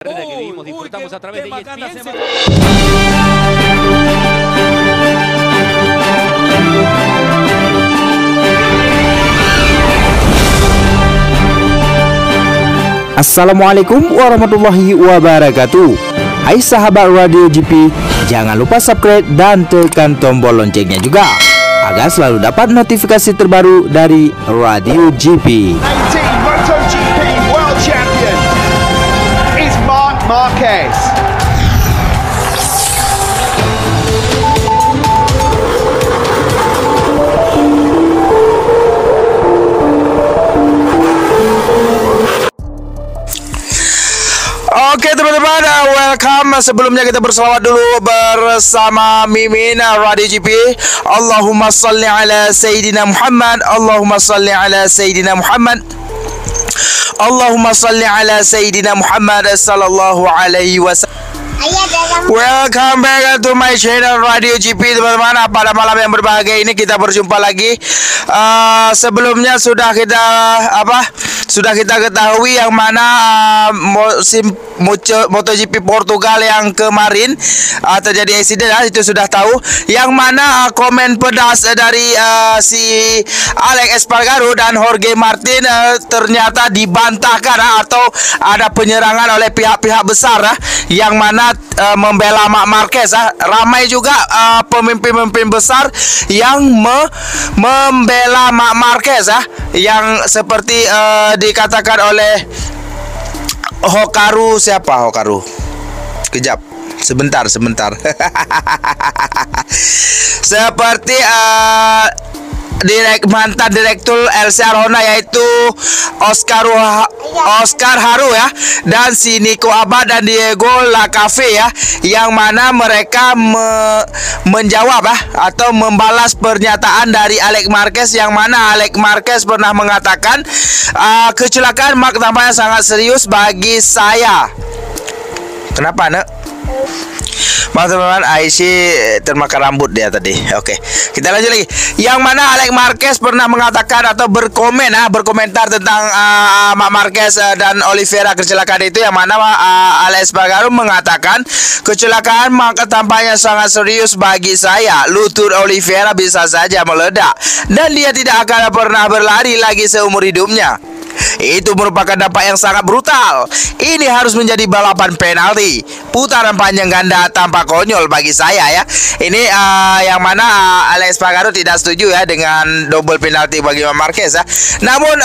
Que disfrutamos a través de ESPN. Assalamualaikum warahmatullahi wabarakatuh. Hai sahabat Radio GP, jangan lupa subscribe dan tekan tombol loncengnya juga agar selalu dapat notifikasi terbaru dari Radio GP. 18 MotoGP World Champion is Marc Marquez. Oke teman-teman, welcome. Sebelumnya kita berselawat dulu bersama Mimin Radio GP. Allahumma salli ala Sayyidina Muhammad. Allahumma salli ala Sayyidina Muhammad. Allahumma salli ala Sayyidina Muhammad sallallahu alaihi wasallam. Welcome back to my channel Radio GP teman-teman. Pada malam yang berbahagia ini kita berjumpa lagi. Sebelumnya sudah kita ketahui yang mana musim MotoGP Portugal yang kemarin terjadi insiden, itu sudah tahu. Yang mana komen pedas dari si Alex Espargaro dan Jorge Martin ternyata dibantahkan atau ada penyerangan oleh pihak-pihak besar yang mana membela Marc Marquez. Ramai juga pemimpin-pemimpin besar yang membela Marc Marquez yang seperti dikatakan oleh Hokaru. Siapa Hokaru? Kejap, sebentar seperti mantan direktur LC Arona, yaitu Oscar Haru ya, dan si Nico Abad dan Diego Lacave ya, yang mana mereka menjawab atau membalas pernyataan dari Alex Marquez, yang mana Alex Marquez pernah mengatakan kecelakaan Marc tampaknya sangat serius bagi saya. Kenapa nak? Teman-teman, Aisyah termakan rambut dia tadi. Oke, kita lanjut lagi. Yang mana Alex Marquez pernah mengatakan atau berkomentar tentang Marc Marquez dan Oliveira kecelakaan itu, yang mana Alex Espargaro mengatakan kecelakaan Marc tampaknya sangat serius bagi saya. Lutut Oliveira bisa saja meledak dan dia tidak akan pernah berlari lagi seumur hidupnya. Itu merupakan dampak yang sangat brutal. Ini harus menjadi balapan penalti. Putaran panjang ganda tanpa konyol bagi saya ya. Ini yang mana Alex Espargaro tidak setuju ya dengan double penalti bagi Marc Marquez ya. Namun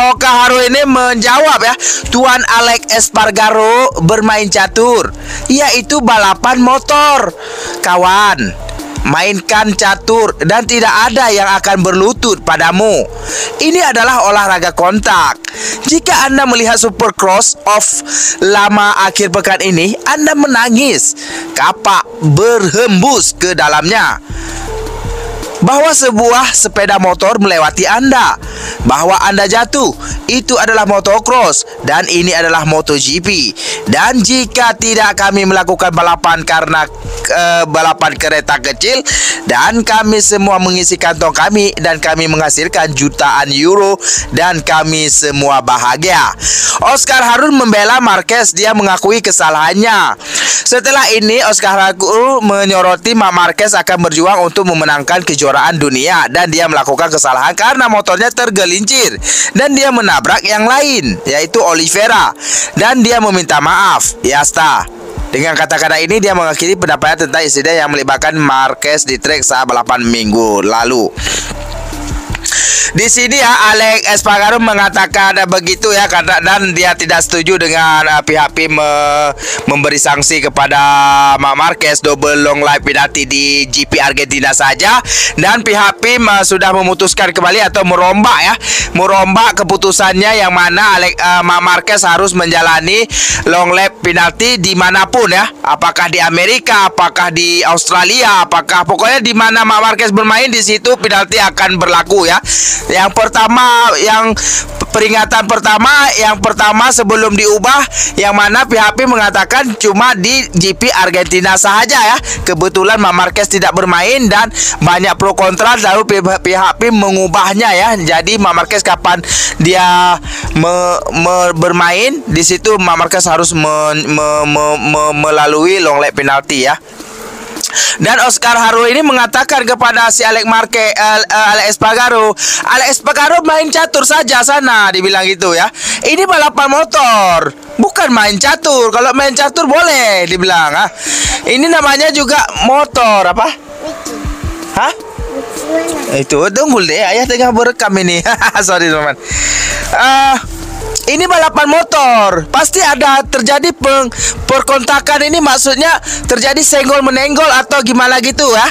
Hokaru ini menjawab ya, Tuan Alex Espargaro bermain catur, yaitu balapan motor, kawan. Mainkan catur dan tidak ada yang akan berlutut padamu. Ini adalah olahraga kontak. Jika Anda melihat Supercross of lama akhir pekan ini, Anda menangis. Kapak berhembus ke dalamnya. Bahwa sebuah sepeda motor melewati Anda, bahwa Anda jatuh, itu adalah motocross dan ini adalah MotoGP. Dan jika tidak, kami melakukan balapan karena balapan kereta kecil, dan kami semua mengisi kantong kami dan kami menghasilkan jutaan euro dan kami semua bahagia. Oscar Harun membela Marquez, dia mengakui kesalahannya. Setelah ini Oscar Harun menyoroti Marc Marquez akan berjuang untuk memenangkan kejuaraan dunia, dan dia melakukan kesalahan karena motornya tergelincir dan dia menabrak yang lain, yaitu Oliveira, dan dia meminta maaf. Yasta. Dengan kata-kata ini dia mengakhiri pendapatnya tentang insiden yang melibatkan Marquez di trek saat balapan minggu lalu. Di sini ya Alex Espargaro mengatakan begitu ya, karena dan dia tidak setuju dengan pihak PIM memberi sanksi kepada Marc Marquez double long life penalti di GP Argentina saja, dan pihak PIM sudah memutuskan kembali atau merombak keputusannya, yang mana Marc Marquez harus menjalani long lap penalti dimanapun ya, apakah di Amerika, apakah di Australia, apakah pokoknya di mana Marc Marquez bermain di situ penalti akan berlaku ya. Yang pertama, yang peringatan pertama sebelum diubah, yang mana PHP mengatakan cuma di GP Argentina sahaja ya. Kebetulan Marc Marquez tidak bermain dan banyak pro kontra, lalu PHP mengubahnya ya. Jadi Marc Marquez kapan dia bermain, di situ Marc Marquez harus melalui long lap penalti ya. Dan Oscar Haro ini mengatakan kepada si Alex Espargaro, Alex Espargaro main catur saja sana, dibilang gitu ya. Ini balapan motor, bukan main catur. Kalau main catur boleh, dibilang. Ini namanya juga motor apa? Hah? Itu tunggu deh, ayah tengah berekam ini. Sorry teman. Ini balapan motor, pasti ada terjadi perkontakan. Ini maksudnya terjadi senggol menenggol atau gimana gitu ya.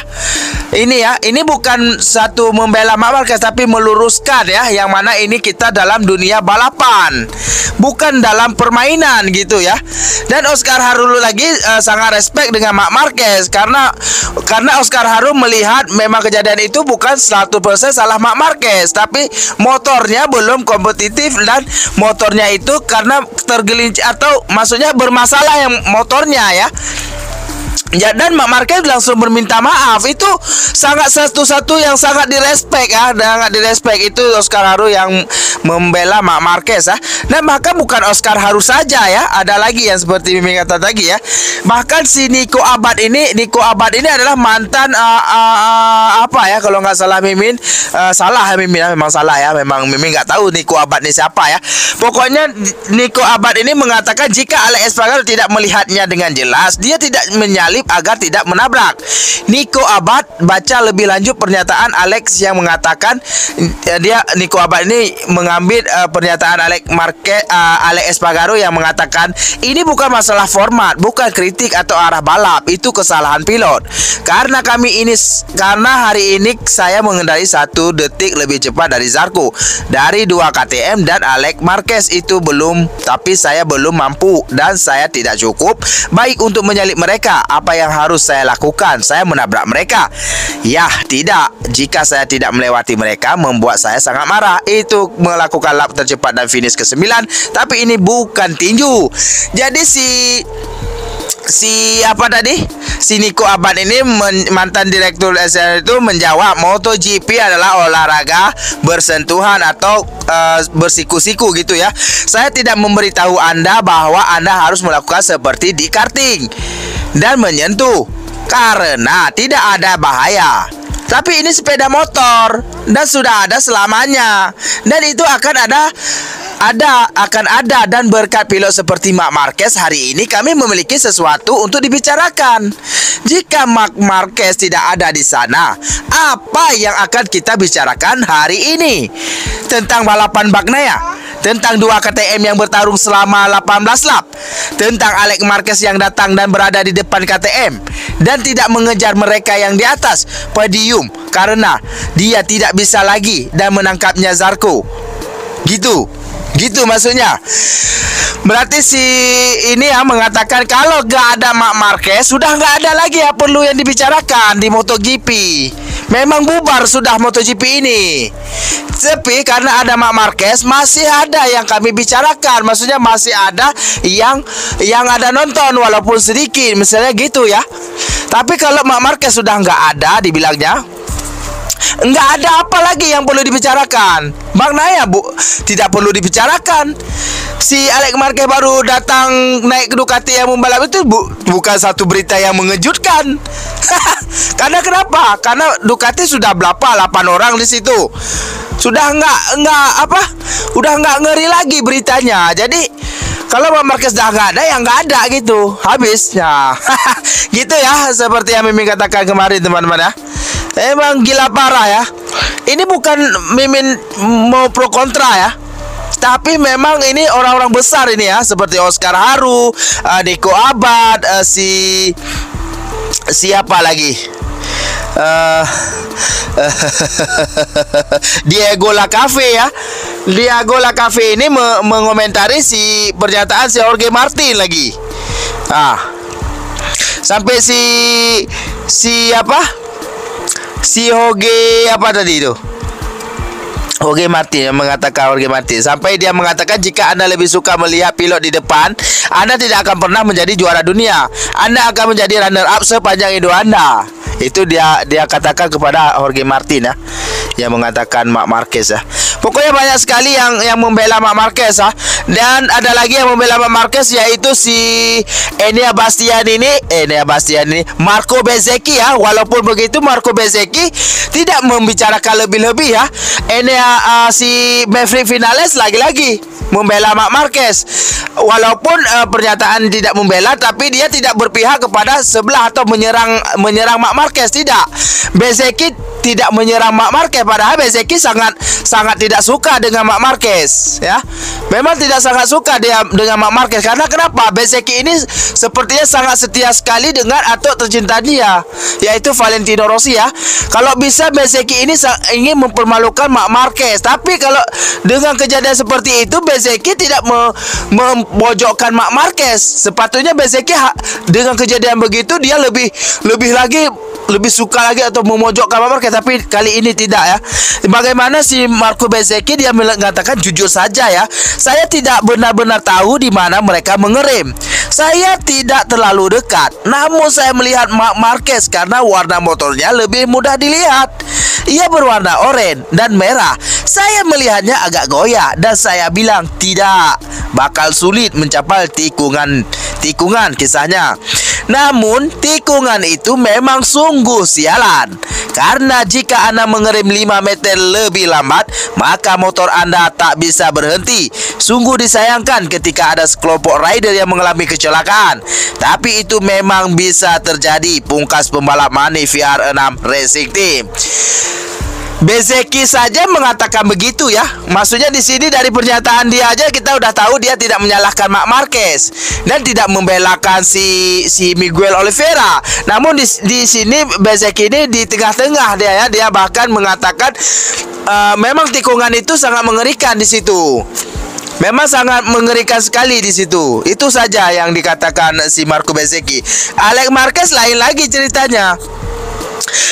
Ini ya, ini bukan satu membela Marc Marquez, tapi meluruskan ya, yang mana ini kita dalam dunia balapan, bukan dalam permainan gitu ya. Dan Oscar Haro lagi sangat respect dengan Marc Marquez karena Oscar Haro melihat memang kejadian itu bukan 100% salah Marc Marquez, tapi motornya belum kompetitif dan motornya itu karena tergelincir atau maksudnya bermasalah yang motornya ya. Ya, dan Marc Marquez langsung berminta maaf. Itu sangat satu-satu yang sangat direspek ya, sangat direspek. Itu Oscar Haro yang membela Marc Marquez ya. Dan bahkan bukan Oscar Haro saja ya, ada lagi yang seperti Mimin kata tadi ya. Bahkan si Nico Abad ini adalah mantan apa ya, kalau nggak salah Mimin, salah ya Mimin, memang salah ya, memang Mimin nggak tahu Nico Abad ini siapa ya. Pokoknya Nico Abad ini mengatakan jika Alex Espargaro tidak melihatnya dengan jelas, dia tidak menyalip agar tidak menabrak. Nico Abad baca lebih lanjut pernyataan Alex yang mengatakan Nico Abad ini mengambil pernyataan Alex Espargaro yang mengatakan ini bukan masalah format, bukan kritik atau arah balap, itu kesalahan pilot. Karena hari ini saya mengendarai 1 detik lebih cepat dari Zarco, dari 2 KTM dan Alex Marquez itu belum, tapi saya belum mampu dan saya tidak cukup baik untuk menyalip mereka. Apa yang harus saya lakukan? Saya menabrak mereka? Ya, tidak. Jika saya tidak melewati mereka membuat saya sangat marah. Itu melakukan lap tercepat dan finish ke-9, tapi ini bukan tinju. Jadi si Nico Abad ini mantan direktur SL itu menjawab, MotoGP adalah olahraga bersentuhan atau bersiku-siku gitu ya. Saya tidak memberitahu Anda bahwa Anda harus melakukan seperti di karting dan menyentuh karena tidak ada bahaya. Tapi ini sepeda motor dan sudah ada selamanya, dan itu akan ada dan berkat pilot seperti Marc Marquez hari ini kami memiliki sesuatu untuk dibicarakan. Jika Marc Marquez tidak ada di sana, apa yang akan kita bicarakan hari ini? Tentang balapan Bagnaia, tentang 2 KTM yang bertarung selama 18 lap, tentang Alex Marquez yang datang dan berada di depan KTM dan tidak mengejar mereka yang di atas podium karena dia tidak bisa lagi dan menangkapnya Zarco. Gitu maksudnya. Berarti si ini ya mengatakan kalau gak ada Marc Marquez sudah gak ada lagi ya perlu yang dibicarakan di MotoGP. Memang bubar sudah MotoGP ini. Tapi karena ada Marc Marquez masih ada yang kami bicarakan. Maksudnya masih ada yang ada nonton walaupun sedikit, misalnya gitu ya. Tapi kalau Marc Marquez sudah nggak ada, dibilangnya nggak ada apa lagi yang perlu dibicarakan. Bagnaia tidak perlu dibicarakan. Si Alex Marquez baru datang naik ke Ducati yang membalap itu bukan satu berita yang mengejutkan. Karena kenapa? Karena Ducati sudah berapa 8 orang di situ. Sudah udah nggak ngeri lagi beritanya. Jadi kalau Marc Marquez dah nggak ada, yang nggak ada gitu, habis ya. Gitu ya, seperti yang Mimin katakan kemarin teman-teman ya. Emang gila parah ya. Ini bukan Mimin mau pro kontra ya, tapi memang ini orang-orang besar ini ya, seperti Oscar Haro, Nico Abad, siapa lagi? Diego Lacave ya. Diego Lacave ini mengomentari si pernyataan si Jorge Martin lagi. Sampai si Jorge apa tadi itu? Jorge Martin yang mengatakan sampai dia mengatakan jika Anda lebih suka melihat pilot di depan, Anda tidak akan pernah menjadi juara dunia. Anda akan menjadi runner up sepanjang hidup Anda. Itu dia katakan kepada Jorge Martin ya, yang mengatakan Marc Marquez ya. Pokoknya banyak sekali yang membela Marc Marquez ya. Dan ada lagi yang membela Marc Marquez, yaitu si Enea Bastian ini Marco Bezzecchi ya. Walaupun begitu Marco Bezzecchi tidak membicarakan lebih-lebih ya. Enea si Maverick Vinales lagi-lagi membela Marc Marquez. Walaupun pernyataan tidak membela, tapi dia tidak berpihak kepada sebelah atau menyerang Marc Marquez, tidak. Bezzecchi tidak menyerang Marc Marquez, padahal Bezzecchi sangat tidak suka dengan Marc Marquez ya. Memang tidak sangat suka dia dengan Marc Marquez. Karena kenapa? Bezzecchi ini sepertinya sangat setia sekali dengan atau tercinta dia, yaitu Valentino Rossi ya. Kalau bisa Bezzecchi ini ingin mempermalukan Marc Marquez, tapi kalau dengan kejadian seperti itu Bezzecchi tidak memojokkan Marc Marquez. Sepatutnya Bezzecchi dengan kejadian begitu dia lebih suka lagi atau memojokkan Marc Marquez, tapi kali ini tidak ya. Bagaimana si Marco Bezzecchi, dia mengatakan jujur saja ya, saya tidak benar-benar tahu di mana mereka mengerem. Saya tidak terlalu dekat, namun saya melihat Marc Marquez karena warna motornya lebih mudah dilihat. Ia berwarna oranye dan merah. Saya melihatnya agak goyah dan saya bilang tidak, bakal sulit mencapai tikungan kisahnya. Namun tikungan itu memang sungguh sialan, karena jika Anda mengerem 5 meter lebih lambat, maka motor Anda tak bisa berhenti. Sungguh disayangkan ketika ada sekelompok rider yang mengalami kecelakaan, tapi itu memang bisa terjadi, pungkas pembalap Mani VR6 Racing Team. Bezzecchi saja mengatakan begitu ya. Maksudnya di sini dari pernyataan dia aja kita udah tahu dia tidak menyalahkan Marc Marquez dan tidak membelakan si Miguel Oliveira. Namun di sini Bezzecchi ini di tengah-tengah dia ya. Dia bahkan mengatakan memang tikungan itu sangat mengerikan di situ. Memang sangat mengerikan sekali di situ. Itu saja yang dikatakan si Marco Bezzecchi. Alex Marquez lain lagi ceritanya.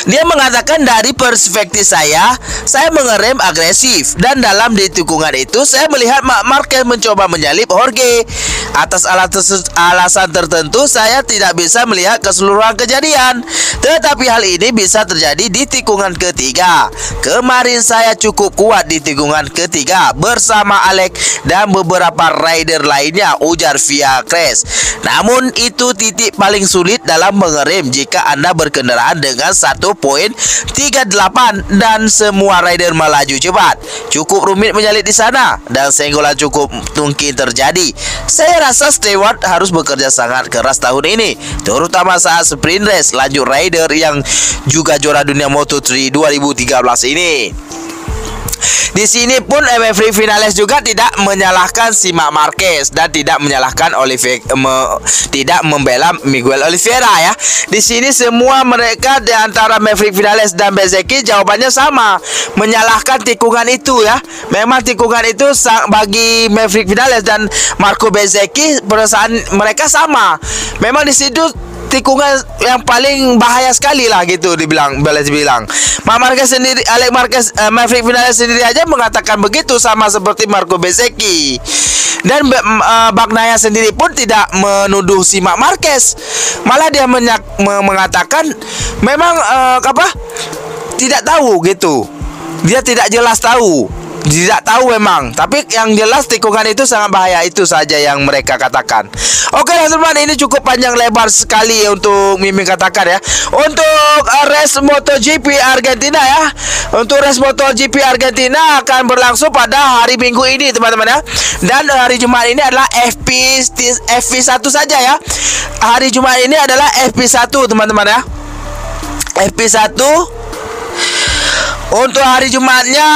Dia mengatakan dari perspektif saya mengerem agresif, dan dalam di tikungan itu saya melihat Marc Marquez mencoba menyalip Jorge. Atas alasan tertentu saya tidak bisa melihat keseluruhan kejadian, tetapi hal ini bisa terjadi di tikungan ketiga. Kemarin saya cukup kuat di tikungan ketiga bersama Alex dan beberapa rider lainnya, ujar Via Crash. Namun itu titik paling sulit dalam mengerem jika Anda berkendaraan dengan 1.38 dan semua rider melaju cepat. Cukup rumit menyalip di sana dan senggolan cukup mungkin terjadi. Saya rasa Stewart harus bekerja sangat keras tahun ini, terutama saat sprint race lanjut rider yang juga juara dunia Moto3 2013 ini. Di sini pun Maverick Vinales juga tidak menyalahkan si Marc Marquez dan tidak menyalahkan tidak membela Miguel Oliveira ya. Di sini semua mereka di antara Maverick Vinales dan Bezzecchi jawabannya sama, menyalahkan tikungan itu ya. Memang tikungan itu bagi Maverick Vinales dan Marco Bezzecchi perasaan mereka sama. Memang di situ tikungan yang paling bahaya sekali lah gitu boleh dibilang. Marc Marquez sendiri, Alex Marquez, Maverick Vinales sendiri aja mengatakan begitu, sama seperti Marco Bezzecchi. Dan Bagnaia sendiri pun tidak menuduh si Marc Marquez, malah dia mengatakan memang tidak tahu gitu. Dia tidak jelas tahu. Tidak tahu memang, tapi yang jelas tikungan itu sangat bahaya. Itu saja yang mereka katakan. Oke teman-teman, ini cukup panjang lebar sekali untuk Mimin katakan ya. Untuk race MotoGP Argentina ya, untuk race MotoGP Argentina akan berlangsung pada hari Minggu ini teman-teman ya. Dan hari Jumat ini adalah FP1 saja ya. Hari Jumat ini adalah FP1 teman-teman ya. FP1. Untuk hari Jumatnya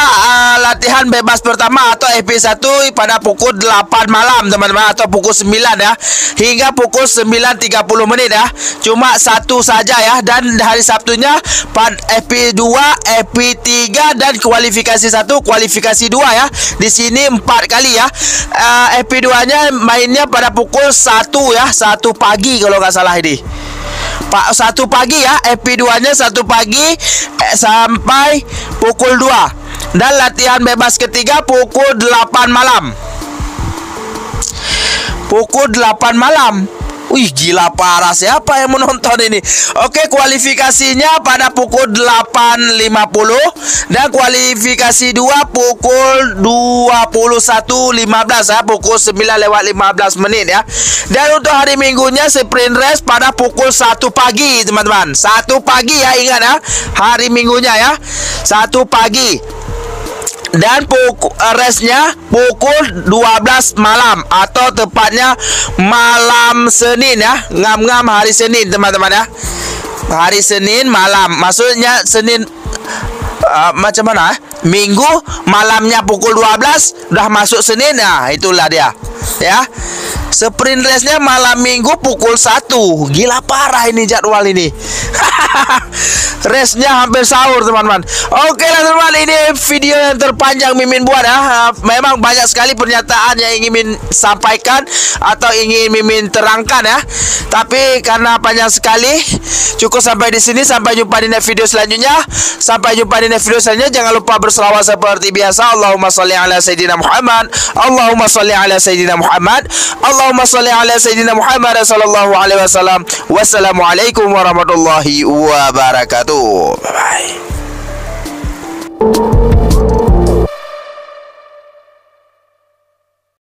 latihan bebas pertama atau FP1 pada pukul 8 malam teman-teman, atau pukul 9 ya, hingga pukul 9.30 menit ya. Cuma satu saja ya. Dan hari Sabtunya pada FP2, FP3 dan kualifikasi 1, kualifikasi 2 ya. Di sini 4 kali ya. FP2-nya mainnya pada pukul 1 ya, 1 pagi kalau nggak salah ini. 1 pagi ya, FP2 nya 1 pagi sampai pukul 2. Dan latihan bebas ketiga pukul 8 malam. Pukul 8 malam. Wih, gila parah. Siapa yang menonton ini? Oke, kualifikasinya pada pukul 8.50 dan kualifikasi 2 pukul 21.15 ya, pukul 9:15 ya. Dan untuk hari Minggunya sprint race pada pukul 1 pagi, teman-teman. 1 pagi ya, ingat ya. Hari Minggunya ya. 1 pagi. Dan race-nya pukul 12 malam atau tepatnya malam Senin ya. Ngam-ngam hari Senin, teman-teman ya. Hari Senin malam. Maksudnya Senin macam mana? Minggu malamnya pukul 12 udah masuk Senin. Nah, itulah dia. Ya. Sprint race-nya malam Minggu pukul 1. Gila parah ini jadwal ini. Race-nya hampir sahur, teman-teman. Oke lah, teman-teman, ini video yang terpanjang Mimin buat ya. Memang banyak sekali pernyataan yang ingin Mimin sampaikan atau ingin Mimin terangkan ya. Tapi karena panjang sekali, cukup sampai di sini. Sampai jumpa di next video selanjutnya. Sampai jumpa di next video selanjutnya. Jangan lupa berselawat seperti biasa. Allahumma sholli ala sayyidina Muhammad. Allahumma sholli ala sayyidina Muhammad. Allahumma sholli ala sayyidina Muhammad sallallahu alaihi wasallam. Wassalamualaikum warahmatullahi wabarakatuh. Bye bye.